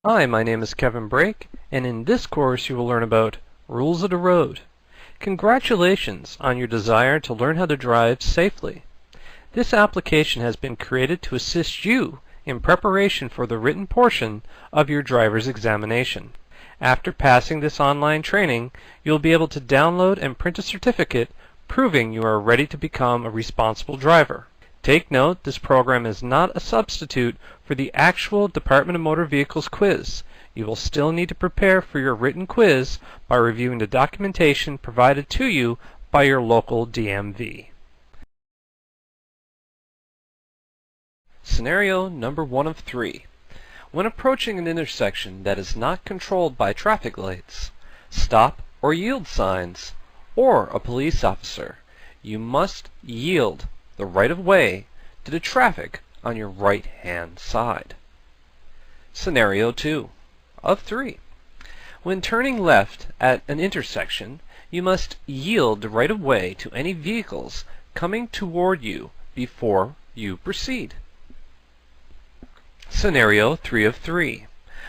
Hi, my name is Kevin Brake, and in this course you will learn about rules of the road. Congratulations on your desire to learn how to drive safely. This application has been created to assist you in preparation for the written portion of your driver's examination. After passing this online training, you'll be able to download and print a certificate proving you are ready to become a responsible driver. Take note, this program is not a substitute for the actual Department of Motor Vehicles quiz. You will still need to prepare for your written quiz by reviewing the documentation provided to you by your local DMV. Scenario number 1 of 3. When approaching an intersection that is not controlled by traffic lights, stop or yield signs, or a police officer, you must yield the right-of-way to the traffic on your right-hand side. Scenario 2 of 3. When turning left at an intersection, you must yield the right-of-way to any vehicles coming toward you before you proceed. Scenario 3 of 3.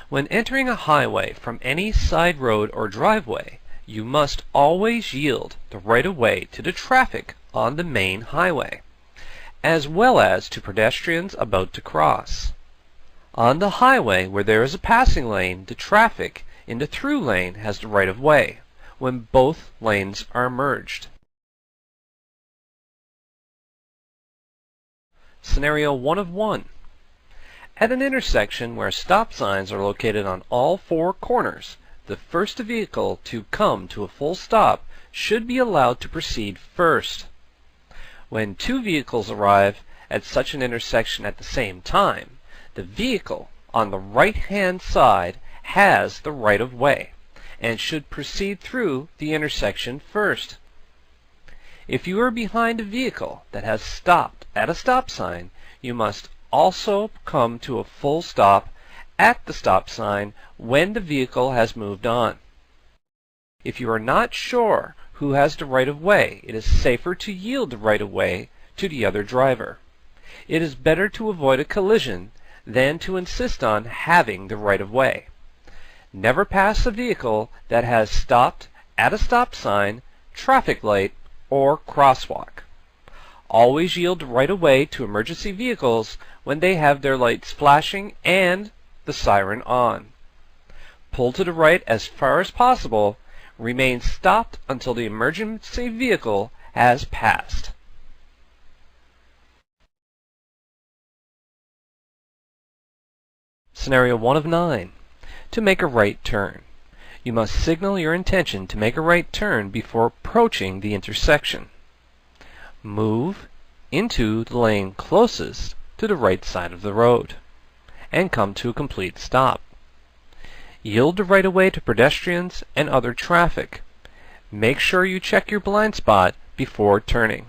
When entering a highway from any side road or driveway, you must always yield the right-of-way to the traffic on the main highway, as well as to pedestrians about to cross. On the highway where there is a passing lane, the traffic in the through lane has the right-of-way when both lanes are merged. Scenario 1 of 1. At an intersection where stop signs are located on all 4 corners, the first vehicle to come to a full stop should be allowed to proceed first. When 2 vehicles arrive at such an intersection at the same time, the vehicle on the right-hand side has the right-of-way and should proceed through the intersection first. If you are behind a vehicle that has stopped at a stop sign, you must also come to a full stop at the stop sign when the vehicle has moved on. If you are not sure who has the right-of-way, it is safer to yield the right-of-way to the other driver. It is better to avoid a collision than to insist on having the right-of-way. Never pass a vehicle that has stopped at a stop sign, traffic light, or crosswalk. Always yield the right-of-way to emergency vehicles when they have their lights flashing and the siren on. Pull to the right as far as possible. Remain stopped until the emergency vehicle has passed. Scenario 1 of 9. To make a right turn, you must signal your intention to make a right turn before approaching the intersection. Move into the lane closest to the right side of the road and come to a complete stop. Yield the right-of-way to pedestrians and other traffic. Make sure you check your blind spot before turning.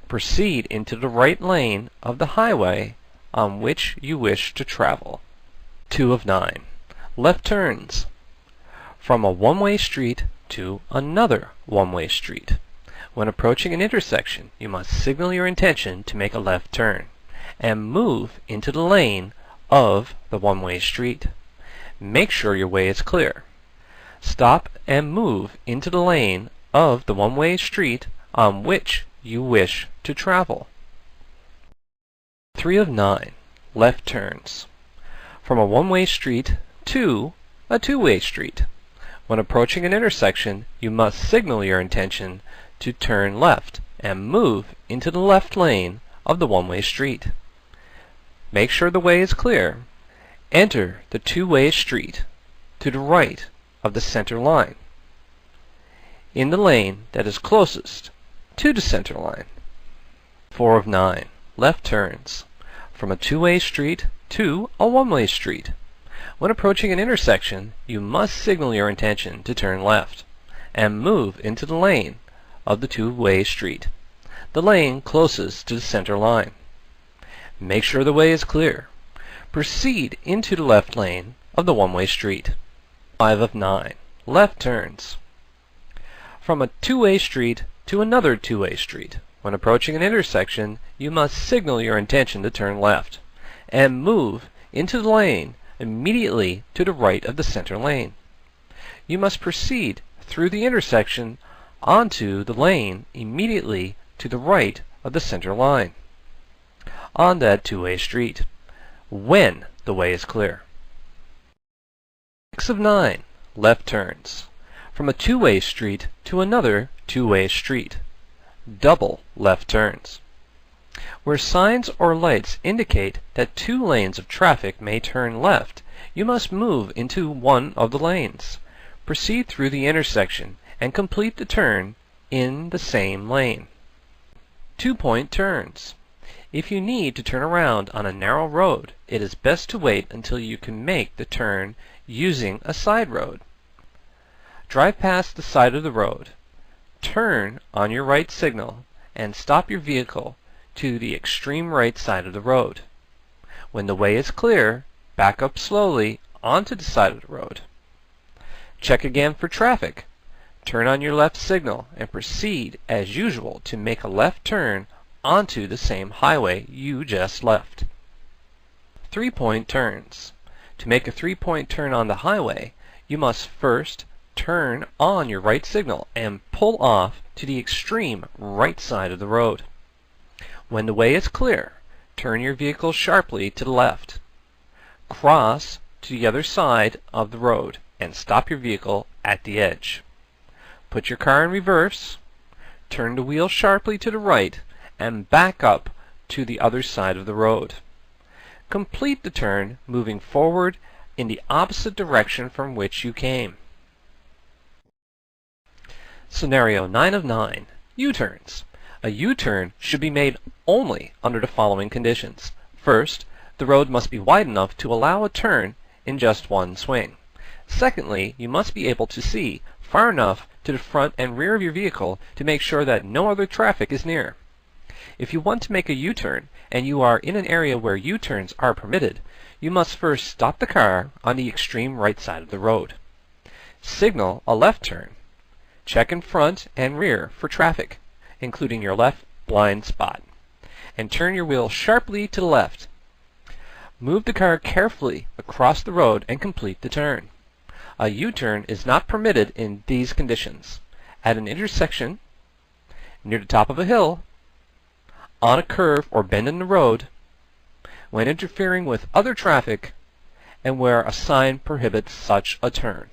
Proceed into the right lane of the highway on which you wish to travel. 2 of 9. Left turns. From a one-way street to another one-way street. When approaching an intersection, you must signal your intention to make a left turn and move into the lane of the one-way street. Make sure your way is clear. Stop and move into the lane of the one-way street on which you wish to travel. 3 of 9. Left turns. From a one-way street to a two-way street. When approaching an intersection, you must signal your intention to turn left and move into the left lane of the one-way street. Make sure the way is clear. Enter the two-way street to the right of the center line, in the lane that is closest to the center line. 4 of 9. Left turns. From a two-way street to a one-way street. When approaching an intersection, you must signal your intention to turn left and move into the lane of the two-way street, the lane closest to the center line. Make sure the way is clear. Proceed into the left lane of the one-way street. 5 of 9. Left turns. From a two-way street to another two-way street. When approaching an intersection, you must signal your intention to turn left and move into the lane immediately to the right of the center lane. You must proceed through the intersection onto the lane immediately to the right of the center line on that two-way street when the way is clear. 6 of 9. Left turns. From a two-way street to another two-way street. Double left turns. Where signs or lights indicate that two lanes of traffic may turn left, you must move into one of the lanes. Proceed through the intersection and complete the turn in the same lane. 2-point turns. If you need to turn around on a narrow road, it is best to wait until you can make the turn using a side road. Drive past the side of the road. Turn on your right signal and stop your vehicle to the extreme right side of the road. When the way is clear, back up slowly onto the side of the road. Check again for traffic. Turn on your left signal and proceed as usual to make a left turn onto the same highway you just left. 3-point turns. To make a 3-point turn on the highway, you must first turn on your right signal and pull off to the extreme right side of the road. When the way is clear, turn your vehicle sharply to the left. Cross to the other side of the road and stop your vehicle at the edge. Put your car in reverse, turn the wheel sharply to the right, and back up to the other side of the road. Complete the turn moving forward in the opposite direction from which you came. Scenario 9 of 9. U-turns. A U-turn should be made only under the following conditions. First, the road must be wide enough to allow a turn in just one swing. Secondly, you must be able to see far enough to the front and rear of your vehicle to make sure that no other traffic is near. If you want to make a U-turn and you are in an area where U-turns are permitted, you must first stop the car on the extreme right side of the road. Signal a left turn. Check in front and rear for traffic, including your left blind spot, and turn your wheel sharply to the left. Move the car carefully across the road and complete the turn. A U-turn is not permitted in these conditions: at an intersection, near the top of a hill, on a curve or bend in the road, when interfering with other traffic, and where a sign prohibits such a turn.